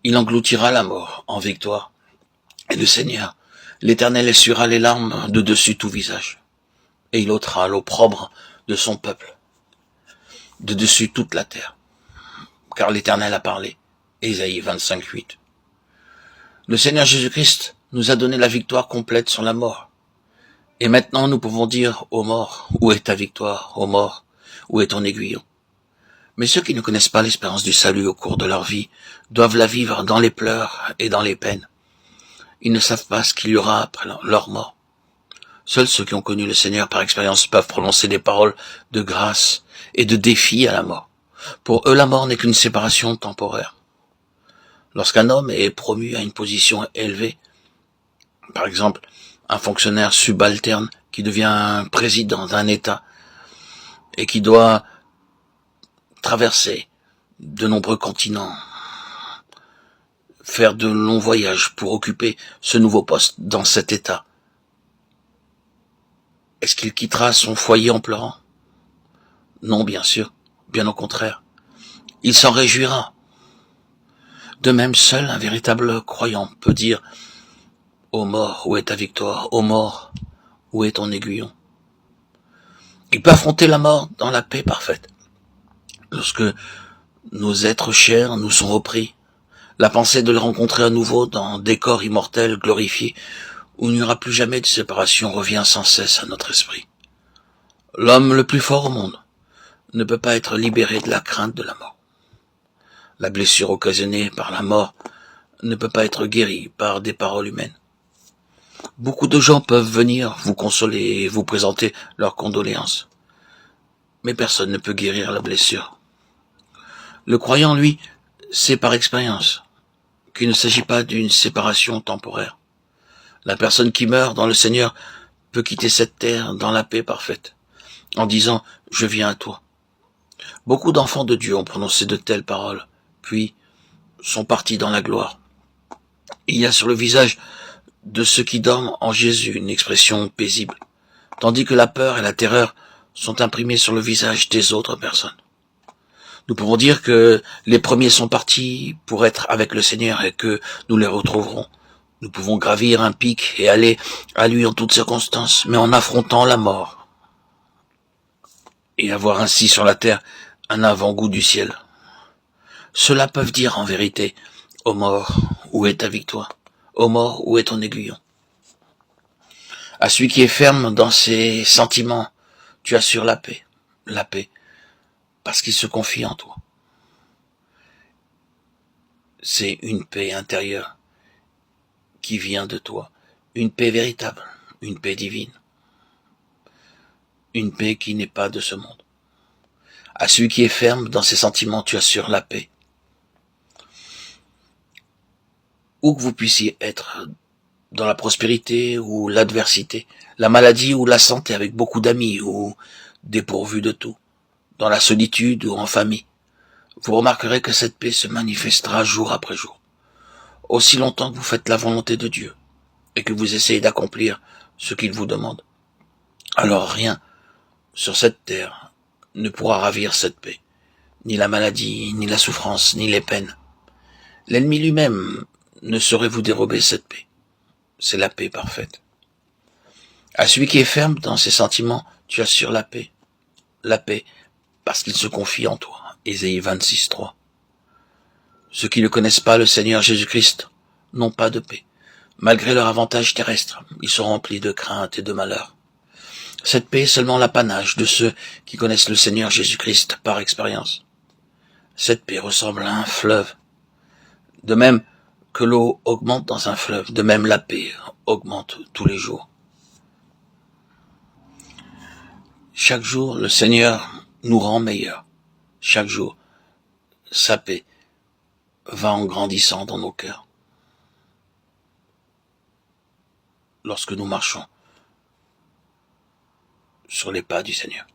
Il engloutira la mort en victoire. Et le Seigneur, l'Éternel, essuiera les larmes de dessus tout visage. Et il ôtera l'opprobre de son peuple, de dessus toute la terre. Car l'Éternel a parlé. Ésaïe 25:8. Le Seigneur Jésus-Christ nous a donné la victoire complète sur la mort. Et maintenant nous pouvons dire ô mort, où est ta victoire? Ô mort, où est ton aiguillon? Mais ceux qui ne connaissent pas l'espérance du salut au cours de leur vie doivent la vivre dans les pleurs et dans les peines. Ils ne savent pas ce qu'il y aura après leur mort. Seuls ceux qui ont connu le Seigneur par expérience peuvent prononcer des paroles de grâce et de défi à la mort. Pour eux, la mort n'est qu'une séparation temporaire. Lorsqu'un homme est promu à une position élevée, par exemple un fonctionnaire subalterne qui devient président d'un État et qui doit traverser de nombreux continents, faire de longs voyages pour occuper ce nouveau poste dans cet État, est-ce qu'il quittera son foyer en pleurant? Non, bien sûr, bien au contraire. Il s'en réjouira. De même, seul un véritable croyant peut dire « Ô mort, où est ta victoire? Ô mort, où est ton aiguillon ?» Il peut affronter la mort dans la paix parfaite. Lorsque nos êtres chers nous sont repris, la pensée de le rencontrer à nouveau dans des corps immortels glorifiés, où il n'y aura plus jamais de séparation, revient sans cesse à notre esprit. L'homme le plus fort au monde ne peut pas être libéré de la crainte de la mort. La blessure occasionnée par la mort ne peut pas être guérie par des paroles humaines. Beaucoup de gens peuvent venir vous consoler et vous présenter leurs condoléances, mais personne ne peut guérir la blessure. Le croyant, lui, sait par expérience qu'il ne s'agit pas d'une séparation temporaire. La personne qui meurt dans le Seigneur peut quitter cette terre dans la paix parfaite, en disant « Je viens à toi ». Beaucoup d'enfants de Dieu ont prononcé de telles paroles, puis sont partis dans la gloire. Il y a sur le visage de ceux qui dorment en Jésus une expression paisible, tandis que la peur et la terreur sont imprimées sur le visage des autres personnes. Nous pouvons dire que les premiers sont partis pour être avec le Seigneur et que nous les retrouverons. Nous pouvons gravir un pic et aller à lui en toutes circonstances, mais en affrontant la mort, et avoir ainsi sur la terre un avant-goût du ciel. Ceux-là peuvent dire en vérité, ô mort, où est ta victoire? Ô mort, où est ton aiguillon? À celui qui est ferme dans ses sentiments, tu assures la paix, parce qu'il se confie en toi. C'est une paix intérieure qui vient de toi, une paix véritable, une paix divine, une paix qui n'est pas de ce monde. À celui qui est ferme dans ses sentiments, tu assures la paix. Où que vous puissiez être, dans la prospérité ou l'adversité, la maladie ou la santé, avec beaucoup d'amis ou dépourvu de tout, dans la solitude ou en famille, vous remarquerez que cette paix se manifestera jour après jour. Aussi longtemps que vous faites la volonté de Dieu et que vous essayez d'accomplir ce qu'il vous demande, alors rien sur cette terre ne pourra ravir cette paix, ni la maladie, ni la souffrance, ni les peines. L'ennemi lui-même ne saurait vous dérober cette paix. C'est la paix parfaite. À celui qui est ferme dans ses sentiments, tu assures la paix parce qu'il se confie en toi. Ésaïe 26:3. Ceux qui ne connaissent pas le Seigneur Jésus-Christ n'ont pas de paix. Malgré leur avantage terrestre, ils sont remplis de crainte et de malheur. Cette paix est seulement l'apanage de ceux qui connaissent le Seigneur Jésus-Christ par expérience. Cette paix ressemble à un fleuve. De même que l'eau augmente dans un fleuve, de même la paix augmente tous les jours. Chaque jour, le Seigneur nous rend meilleurs. Chaque jour, sa paix va en grandissant dans nos cœurs. Lorsque nous marchons sur les pas du Seigneur.